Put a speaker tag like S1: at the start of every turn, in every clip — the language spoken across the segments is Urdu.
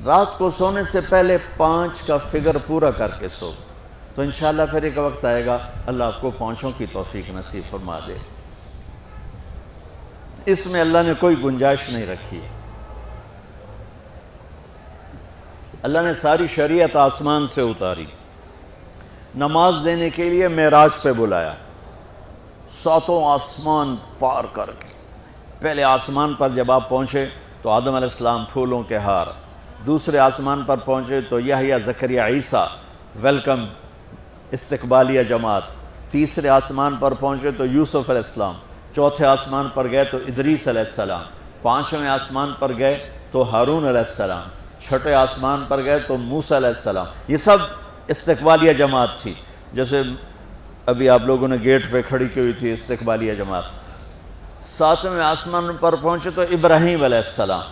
S1: رات کو سونے سے پہلے 5 کا فگر پورا کر کے سو، تو انشاءاللہ پھر ایک وقت آئے گا اللہ آپ کو 5 کی توفیق نصیب فرما دے۔ اس میں اللہ نے کوئی گنجائش نہیں رکھی۔ اللہ نے ساری شریعت آسمان سے اتاری، نماز دینے کے لیے معراج پہ بلایا، 7 آسمان پار کر کے۔ پہلے آسمان پر جب آپ پہنچے تو آدم علیہ السلام پھولوں کے ہار، دوسرے آسمان پر پہنچے تو یحییٰ زکریا عیسیٰ ویلکم استقبالیہ جماعت، تیسرے آسمان پر پہنچے تو یوسف علیہ السلام، چوتھے آسمان پر گئے تو ادریس علیہ السلام، 5ویں آسمان پر گئے تو ہارون علیہ السلام، 6 آسمان پر گئے تو موسیٰ علیہ السلام۔ یہ سب استقبالیہ جماعت تھی، جیسے ابھی آپ لوگوں نے گیٹ پہ کھڑی کی ہوئی تھی استقبالیہ جماعت۔ 7ویں آسمان پر پہنچے تو ابراہیم علیہ السلام،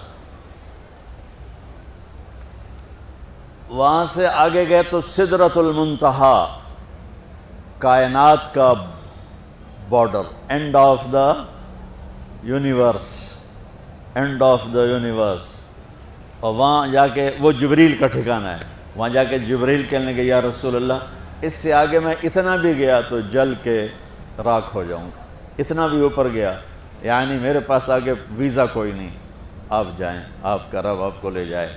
S1: وہاں سے آگے گئے تو سدرۃ المنتہا، کائنات کا border, and of the universe, and of the universe. اور وہاں جا کے وہ جبریل کا ٹھکانہ ہے، وہاں جا کے جبریل کہنے کہ یا رسول اللہ اس سے آگے میں اتنا بھی گیا تو جل کے راکھ ہو جاؤں گا، اتنا بھی اوپر گیا یعنی میرے پاس آگے ویزا کوئی نہیں، آپ جائیں، آپ کا رب آپ کو لے جائے۔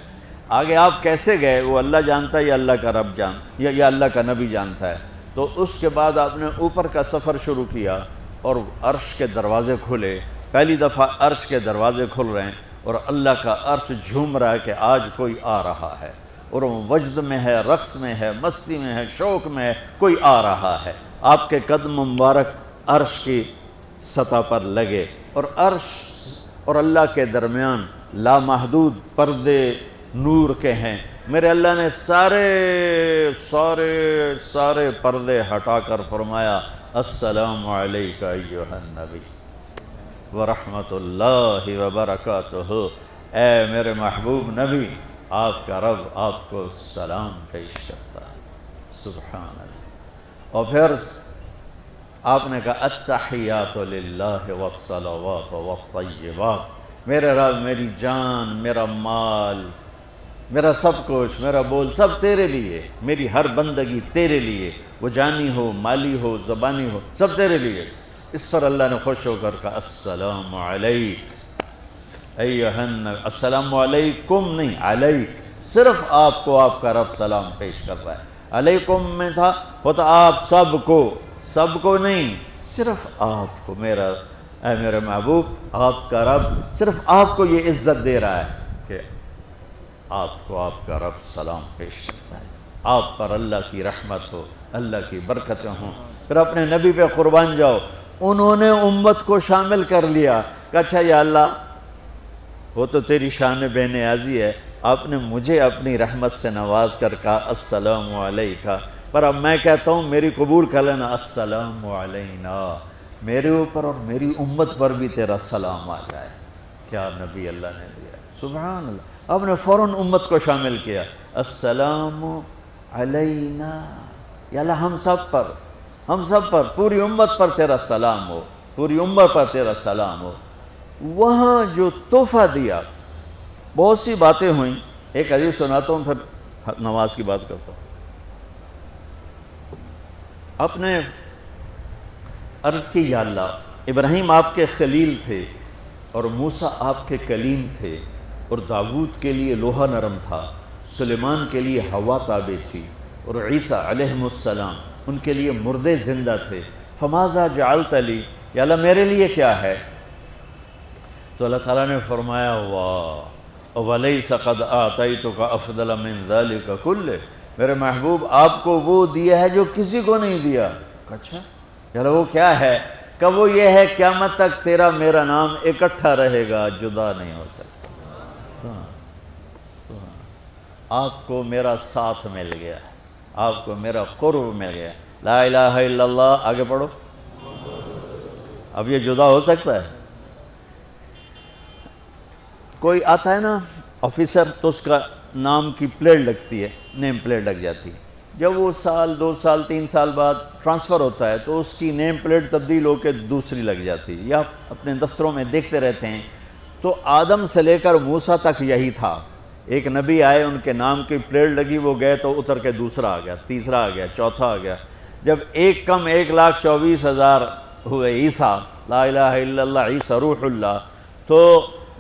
S1: آگے آپ کیسے گئے وہ اللہ جانتا ہے یا اللہ کا رب یا اللہ کا نبی جانتا ہے۔ تو اس کے بعد آپ نے اوپر کا سفر شروع کیا اور عرش کے دروازے کھلے، پہلی دفعہ عرش کے دروازے کھل رہے ہیں اور اللہ کا عرش جھوم رہا ہے کہ آج کوئی آ رہا ہے، اور وہ وجد میں ہے، رقص میں ہے، مستی میں ہے، شوق میں ہے، کوئی آ رہا ہے۔ آپ کے قدم مبارک عرش کی سطح پر لگے، اور عرش اور اللہ کے درمیان لامحدود پردے نور کے ہیں۔ میرے اللہ نے سارے پردے ہٹا کر فرمایا السلام علیک ایھا النبی ورحمۃ اللہ وبرکاتہ، اے میرے محبوب نبی، آپ کا رب آپ کو سلام پیش کرتا ہے۔ سبحان اللہ۔ اور پھر آپ نے کہا التحیات للہ والصلوات والطیبات، میرے رب میری جان، میرا مال، میرا سب کچھ، میرا بول سب تیرے لیے، میری ہر بندگی تیرے لیے، وہ جانی ہو، مالی ہو، زبانی ہو، سب تیرے لیے۔ اس پر اللہ نے خوش ہو کر کہا السلام علیک ایھا النبی، السلام علیکم نہیں، علیک، صرف آپ کو آپ کا رب سلام پیش کر رہا ہے۔ علیکم میں تھا ہوتا آپ سب کو نہیں، صرف آپ کو، میرا اے میرے محبوب، آپ کا رب صرف آپ کو یہ عزت دے رہا ہے کہ آپ کو آپ کا رب سلام پیش کرتا ہے، آپ پر اللہ کی رحمت ہو، اللہ کی برکتیں ہوں۔ پھر اپنے نبی پہ قربان جاؤ، انہوں نے امت کو شامل کر لیا کہ اچھا یا اللہ وہ تو تیری شان بے نیازی ہے، آپ نے مجھے اپنی رحمت سے نواز کر کہا السلام علیکہ، پر اب میں کہتا ہوں میری قبول کر لینا السلام علینا، میرے اوپر اور میری امت پر بھی تیرا سلام آ جائے۔ کیا نبی اللہ نے دیا، سبحان اللہ۔ آپ نے فوراً امت کو شامل کیا، السلام علینا، یا اللہ ہم سب پر پوری امت پر تیرا سلام ہو، پوری امت پر تیرا سلام ہو۔ وہاں جو تحفہ دیا، بہت سی باتیں ہوئیں، ایک حدیث سناتا ہوں پھر نماز کی بات کرتا ہوں۔ آپ نے عرض کی یا اللہ ابراہیم آپ کے خلیل تھے اور موسیٰ آپ کے کلیم تھے، اور داؤد کے لیے لوہا نرم تھا، سلیمان کے لیے ہوا تابع تھی، اور عیسیٰ علیہ السلام ان کے لیے مردے زندہ تھے، فماذا جعلت لی، یا اللہ میرے لیے کیا ہے؟ تو اللہ تعالیٰ نے فرمایا واہ وَلَيْسَ قَدْ آتَيْتُكَ أَفْضَلَ مِنْ ذَلِكَ كُلِّهِ، میرے محبوب آپ کو وہ دیا ہے جو کسی کو نہیں دیا۔ اچھا یا اللہ وہ کیا ہے؟ کہ وہ یہ ہے قیامت تک تیرا میرا نام اکٹھا رہے گا، جدا نہیں ہو سکتا۔ آپ کو میرا ساتھ مل گیا، آپ کو میرا قرب مل گیا۔ لا الہ الا اللہ، آگے پڑھو۔ اب یہ جدا ہو سکتا ہے؟ کوئی آتا ہے نا آفیسر تو اس کا نام کی پلیٹ لگتی ہے، نیم پلیٹ لگ جاتی ہے، جب وہ سال 2 سال 3 سال بعد ٹرانسفر ہوتا ہے تو اس کی نیم پلیٹ تبدیل ہو کے دوسری لگ جاتی ہے، یا اپنے دفتروں میں دیکھتے رہتے ہیں۔ تو آدم سے لے کر موسیٰ تک یہی تھا ایک نبی آئے، ان کے نام کی پلیٹ لگی، وہ گئے تو اتر کے دوسرا آ گیا، تیسرا آ گیا، چوتھا آ گیا۔ جب ایک کم 1,24,000 ہوئے عیسیٰ، لا الہ الا اللہ عیسیٰ روح اللہ، تو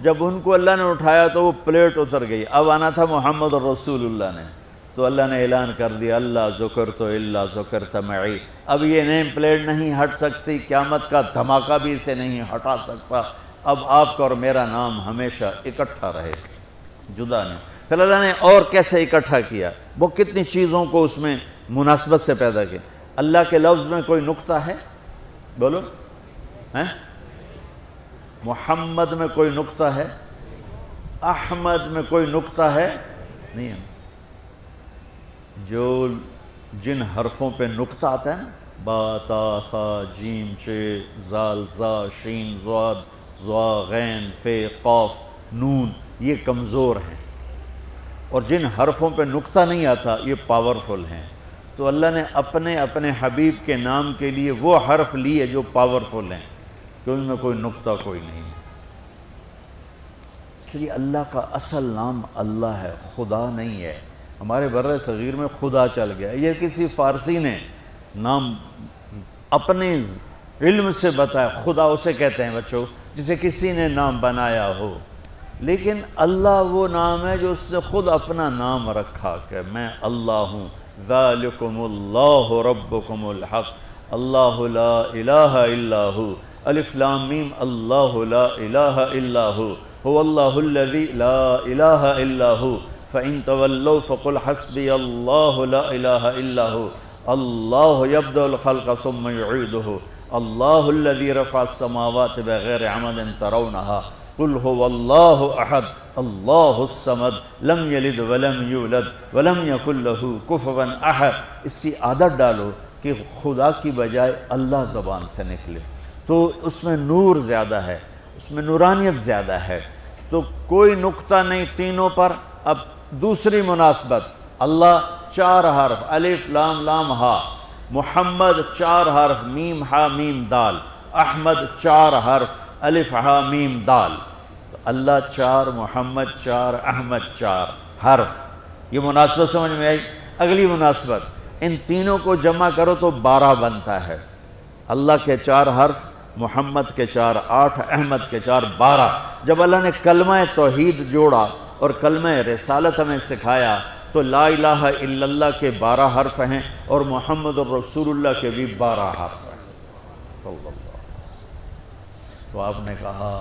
S1: جب ان کو اللہ نے اٹھایا تو وہ پلیٹ اتر گئی۔ اب آنا تھا محمد رسول اللہ نے، تو اللہ نے اعلان کر دیا اللہ ذکرت الا ذکرت معی۔ اب یہ نیم پلیٹ نہیں ہٹ سکتی، قیامت کا دھماکہ بھی اسے نہیں ہٹا سکتا۔ اب آپ کا اور میرا نام ہمیشہ اکٹھا رہے، جدا نہیں۔ پھر اللہ نے اور کیسے اکٹھا کیا، وہ کتنی چیزوں کو اس میں مناسبت سے پیدا کیا۔ اللہ کے لفظ میں کوئی نقطہ ہے؟ بولو ہیں؟ محمد میں کوئی نقطہ ہے؟ احمد میں کوئی نقطہ ہے؟ نہیں ہے۔ جو جن حرفوں پہ نقطہ آتا ہے نا، با تا ثا جیم چے زال زا شین ضاد ضا غین فے قاف نون، یہ کمزور ہیں، اور جن حرفوں پہ نقطہ نہیں آتا یہ پاورفل ہیں۔ تو اللہ نے اپنے حبیب کے نام کے لیے وہ حرف لیے جو پاورفل ہیں، کہ ان میں کوئی نقطہ کوئی نہیں ہے۔ اس لیے اللہ کا اصل نام اللہ ہے، خدا نہیں ہے۔ ہمارے بر صغیر میں خدا چل گیا، یہ کسی فارسی نے نام اپنے علم سے بتایا، خدا اسے کہتے ہیں بچوں جسے کسی نے نام بنایا ہو، لیکن اللہ وہ نام ہے جو اس نے خود اپنا نام رکھا کہ میں اللہ ہوں، ذالکم اللہ ربکم الحق اللہ لا الہ الا ہو، الف لام میم اللہ لا الہ الا ہو، هو اللہ الذی لا الہ الا ہو، فَإِن تَوَلَّوْا فَقُلْ حَسْبِيَ اللَّهُ لَا إِلَهَ إِلَّا هُوَ اللَّهُ يَبْدَأُ الْخَلْقَ ثُمَّ يُعِيدُهُ اللَّهُ الَّذِي رَفَعَ السَّمَاوَاتِ بِغَيْرِ عَمَدٍ تَرَوْنَهَا قُلْ هُوَ اللَّهُ أَحَدٌ اللَّهُ الصَّمَدُ لَمْ يَلِدْ وَلَمْ يُولَدْ وَلَمْ يَكُنْ لَهُ كُفُوًا أَحَدٌ۔ اس کی عادت ڈالو کہ خدا کی بجائے اللہ زبان سے نکلے، تو اس میں نور زیادہ ہے، اس میں نورانیت زیادہ ہے۔ تو کوئی نقطہ نہیں تینوں پر۔ اب دوسری مناسبت، اللہ 4 حرف الف لام لام ہا، محمد 4 حرف میم ہا میم دال، احمد 4 حرف الف ہا میم دال۔ تو اللہ 4، محمد 4، احمد 4 حرف۔ یہ مناسبت سمجھ میں آئی؟ اگلی مناسبت، ان تینوں کو جمع کرو تو 12 بنتا ہے۔ اللہ کے 4 حرف، محمد کے 4 8، احمد کے 4 12۔ جب اللہ نے کلمہ توحید جوڑا اور کلمہ رسالت ہمیں سکھایا تو لا الہ الا اللہ کے 12 حرف ہیں اور محمد الرسول اللہ کے بھی 12 حرف ہیں صلی اللہ علیہ وسلم۔ تو آپ نے کہا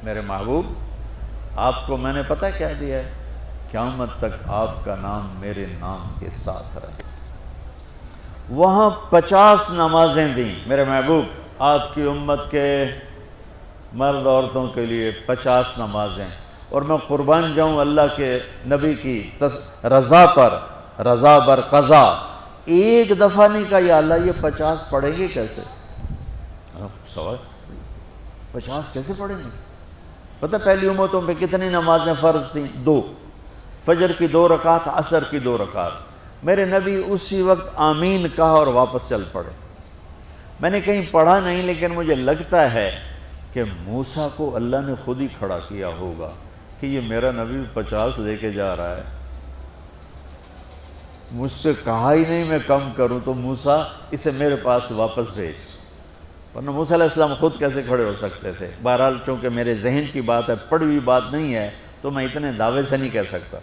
S1: میرے محبوب آپ کو میں نے پتہ کیا دیا ہے؟ قیامت تک آپ کا نام میرے نام کے ساتھ رہے۔ وہاں 50 نمازیں دیں میرے محبوب، آپ کی امت کے مرد عورتوں کے لیے 50 نمازیں، اور میں قربان جاؤں اللہ کے نبی کی رضا پر، رضا بر قضا۔ ایک دفعہ نہیں کہا یا اللہ یہ 50 پڑھیں گے کیسے؟ سوال 50 کیسے پڑھیں گے؟ پتہ پہلی امتوں پہ کتنی نمازیں فرض تھیں؟ 2، فجر کی 2 رکعت، عصر کی 2 رکعت۔ میرے نبی اسی وقت آمین کہا اور واپس چل پڑے۔ میں نے کہیں پڑھا نہیں، لیکن مجھے لگتا ہے کہ موسیٰ کو اللہ نے خود ہی کھڑا کیا ہوگا کہ یہ میرا نبی 50 لے کے جا رہا ہے، مجھ سے کہا ہی نہیں میں کم کروں، تو موسیٰ اسے میرے پاس واپس بھیج۔ ورنہ موسیٰ علیہ السلام خود کیسے کھڑے ہو سکتے تھے؟ بہرحال چونکہ میرے ذہن کی بات ہے، پڑھی ہوئی بات نہیں ہے، تو میں اتنے دعوے سے نہیں کہہ سکتا۔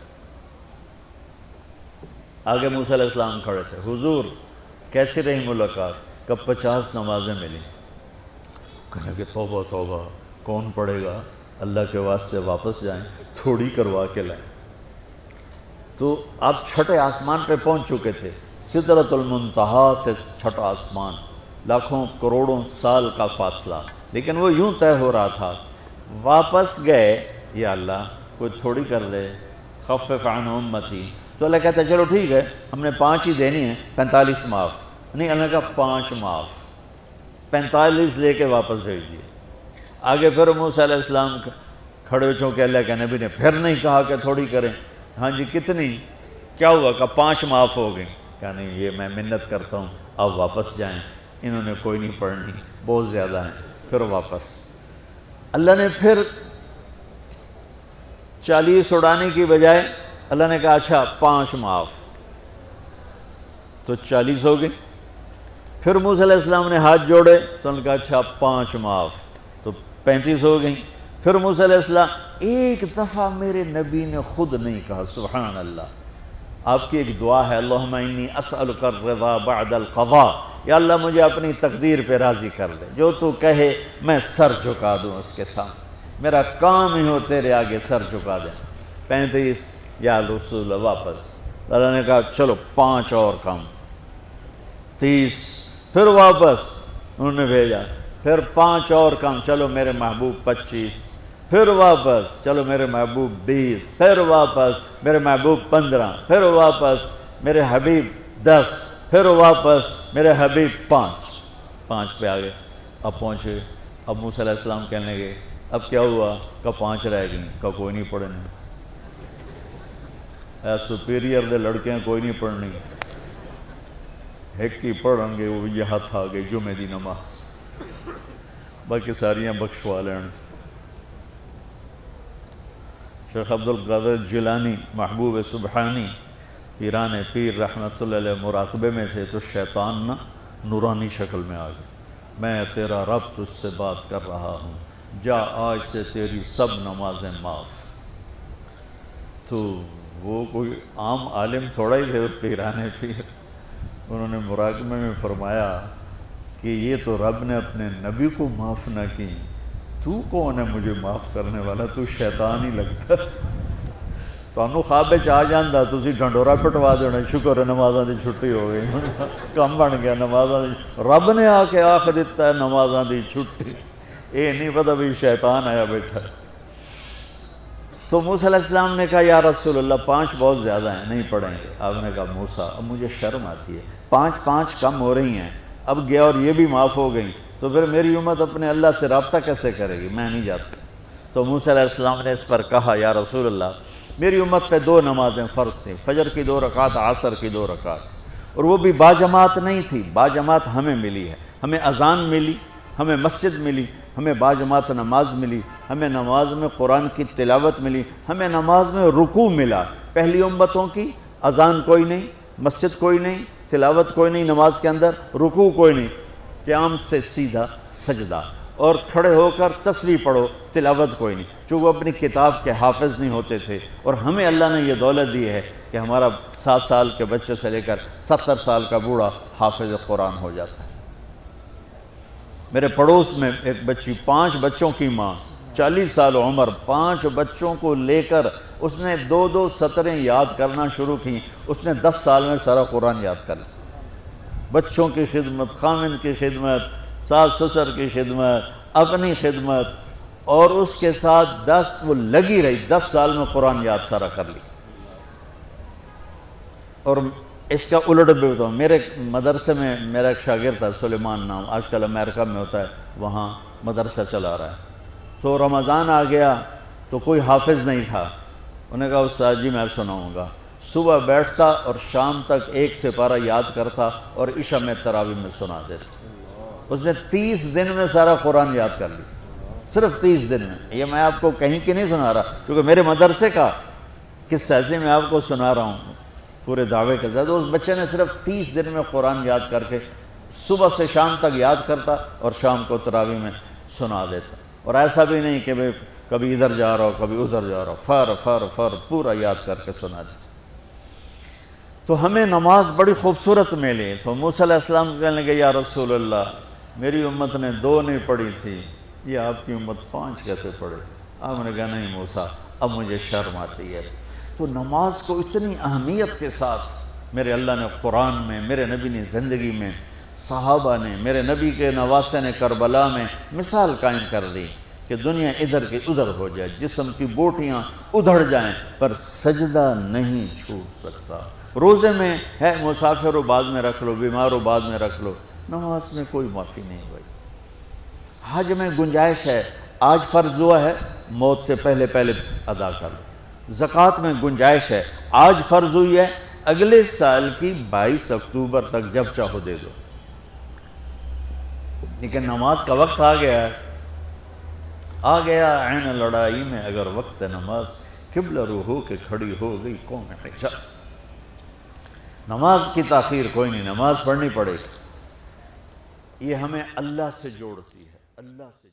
S1: آگے موسیٰ علیہ السلام کھڑے تھے، حضور کیسی رہی ملاقات؟ کب 50 نمازیں ملی؟ کہنے کہ توبہ توبہ، کون پڑھے گا؟ اللہ کے واسطے واپس جائیں، تھوڑی کروا کے لائیں۔ تو آپ چھٹے آسمان پہ پہنچ چکے تھے، سدرۃ المنتہا سے چھٹا آسمان، لاکھوں کروڑوں سال کا فاصلہ، لیکن وہ یوں طے ہو رہا تھا۔ واپس گئے، یا اللہ کوئی تھوڑی کر دے، خفف عن امتی۔ تو اللہ کہتا ہے چلو ٹھیک ہے، ہم نے 5 ہی دینی ہیں، 45 معاف نہیں۔ اللہ کا 5 معاف، 45 لے کے واپس بھیج دیے۔ آگے پھر موسیٰ علیہ السلام کھڑے ہو، چونکہ اللہ کے نبی نے پھر نہیں کہا کہ تھوڑی کریں۔ ہاں جی کتنی؟ کیا ہوا؟ کہ 5 معاف ہو گئیں۔ کہا نہیں، یہ میں منت کرتا ہوں، اب واپس جائیں، انہوں نے کوئی نہیں پڑھنی، بہت زیادہ ہیں۔ پھر واپس اللہ نے پھر 40 اڑانے کی بجائے اللہ نے کہا اچھا 5 معاف، تو 40 ہو گئی۔ پھر موسیٰ علیہ السلام نے ہاتھ جوڑے تو انہوں نے کہا اچھا 5 معاف، تو 35 ہو گئیں۔ پھر موسیٰ علیہ السلام ایک دفعہ میرے نبی نے خود نہیں کہا سبحان اللہ، آپ کی ایک دعا ہے اللہم انی اسألک الرضا بعد القضاء، یا اللہ مجھے اپنی تقدیر پہ راضی کر دے، جو تو کہے میں سر جھکا دوں اس کے سامنے، میرا کام ہی ہو تیرے آگے سر جھکا دیں۔ 35 یا رسول اللہ واپس، اللہ نے کہا چلو 5 اور کم، 30، پھر واپس انہوں نے بھیجا، پھر 5 اور کم، چلو میرے محبوب 25، پھر واپس چلو میرے محبوب 20، پھر واپس میرے محبوب 15، پھر واپس میرے حبیب 10، پھر واپس میرے حبیب 5 پہ آگئے۔ اب پہنچے، اب موسیٰ علیہ السلام کہنے لگے اب کیا ہوا؟ کہ 5 رہ گئیں، کہ کوئی نہیں پڑھنے، سپیریئر دے لڑکے ہیں کوئی نہیں پڑھنی، ایک ہی پڑھیں گے وہ یہ ہاتھ آ گئی جمعے دی نماز، باقی ساریاں بخشوا لین۔ شیخ عبدالقادر جیلانی محبوب سبحانی پیران پیر رحمت اللہ علیہ مراقبے میں تھے تو شیطان نا نورانی شکل میں آ گیا، میں تیرا رب تجھ سے بات کر رہا ہوں، جا آج سے تیری سب نمازیں معاف۔ تو وہ کوئی عام عالم تھوڑا ہی تھے پیران پیر، انہوں نے مراقبے میں فرمایا کہ یہ تو رب نے اپنے نبی کو معاف نہ کی، تو کون ہے مجھے معاف کرنے والا؟ تو شیطان ہی لگتا، تانوں خواب وچ آ جاندا تسی ڈھنڈورا پٹوا دینا، شکر ہے نمازاں دی چھٹی ہو گئی، کم بن گیا نمازاں دی، رب نے آ کے آخ دیتا ہے نمازاں دی چھٹی، یہ نہیں پتہ بھی شیطان آیا بیٹھا۔ تو موسیٰ علیہ السلام نے کہا یا رسول اللہ 5 بہت زیادہ ہیں، نہیں پڑھیں گے۔ آپ نے کہا موسیٰ اب مجھے شرم آتی ہے، 5 کم ہو رہی ہیں، اب گیا اور یہ بھی معاف ہو گئیں تو پھر میری امت اپنے اللہ سے رابطہ کیسے کرے گی؟ میں نہیں جاتا۔ تو موسیٰ علیہ السلام نے اس پر کہا یا رسول اللہ میری امت پہ 2 نمازیں فرض تھیں، فجر کی 2 رکعت، عصر کی 2 رکعت، اور وہ بھی باجماعت نہیں تھی، باجماعت ہمیں ملی ہے، ہمیں اذان ملی، ہمیں مسجد ملی، ہمیں باجماعت نماز ملی، ہمیں نماز میں قرآن کی تلاوت ملی، ہمیں نماز میں رکوع ملا۔ پہلی امتوں کی اذان کوئی نہیں، مسجد کوئی نہیں، تلاوت کوئی نہیں، نماز کے اندر رکوع کوئی نہیں، قیام سے سیدھا سجدہ، اور کھڑے ہو کر تسبیح پڑھو، تلاوت کوئی نہیں، چونکہ وہ اپنی کتاب کے حافظ نہیں ہوتے تھے۔ اور ہمیں اللہ نے یہ دولت دی ہے کہ ہمارا 7 سال کے بچے سے لے کر 70 سال کا بوڑھا حافظ قرآن ہو جاتا ہے۔ میرے پڑوس میں ایک بچی، 5 بچوں کی ماں، 40 سال عمر، 5 بچوں کو لے کر اس نے 2 سطریں یاد کرنا شروع کی، اس نے 10 سال میں سارا قرآن یاد کر لیا۔ بچوں کی خدمت، خامند کی خدمت، ساس سسر کی خدمت، اپنی خدمت، اور اس کے ساتھ وہ لگی رہی، 10 سال میں قرآن یاد سارا کر لی۔ اور اس کا الٹ بھی بتاؤں، میرے مدرسے میں میرا ایک شاگرد تھا سلیمان نام، آج کل امریکہ میں ہوتا ہے، وہاں مدرسہ چلا رہا ہے۔ تو رمضان آ گیا تو کوئی حافظ نہیں تھا، انہوں نے کہا استاد جی میں سناؤں گا۔ صبح بیٹھتا اور شام تک 1 سپارہ یاد کرتا اور عشاء میں تراویح میں سنا دیتا۔ اس نے 30 دن میں سارا قرآن یاد کر لی، صرف 30 دن میں۔ یہ میں آپ کو کہیں کی نہیں سنا رہا، چونکہ میرے مدرسے کا قصہ ہے، میں آپ کو سنا رہا ہوں پورے دعوے کے ساتھ۔ اس بچے نے صرف 30 دن میں قرآن یاد کر کے صبح سے شام تک یاد کرتا اور شام کو تراویح میں سنا دیتا، اور ایسا بھی نہیں کہ کبھی ادھر جا رہا ہو کبھی ادھر جا رہا ہو، فر پورا یاد کر کے سنا دیتا۔ تو ہمیں نماز بڑی خوبصورت ملی۔ تو موسیٰ علیہ السلام کہنے لگے یا رسول اللہ میری امت نے 2 نہیں پڑھی تھی، یہ آپ کی امت 5 کیسے پڑھے؟ آپ نے کہا نہیں موسیٰ اب مجھے شرم آتی ہے۔ تو نماز کو اتنی اہمیت کے ساتھ میرے اللہ نے قرآن میں، میرے نبی نے زندگی میں، صحابہ نے، میرے نبی کے نواسے نے کربلا میں مثال قائم کر دی کہ دنیا ادھر کی ادھر ہو جائے، جسم کی بوٹیاں ادھڑ جائیں پر سجدہ نہیں چھوٹ سکتا۔ روزے میں ہے مسافر ہو بعد میں رکھ لو، بیمار ہو بعد میں رکھ لو، نماز میں کوئی معافی نہیں ہوئی۔ حج میں گنجائش ہے، آج فرض ہوا ہے موت سے پہلے ادا کر لو۔ زکوٰۃ میں گنجائش ہے، آج فرض ہوئی ہے اگلے سال کی 22 اکتوبر تک جب چاہو دے دو۔ لیکن نماز کا وقت آ گیا عین لڑائی میں اگر وقت نماز قبلہ رو ہو کے کھڑی ہو گئی قوم حجاز۔ نماز کی تاخیر کوئی نہیں، نماز پڑھنی پڑے گی، یہ ہمیں اللہ سے جوڑتی ہے، اللہ سے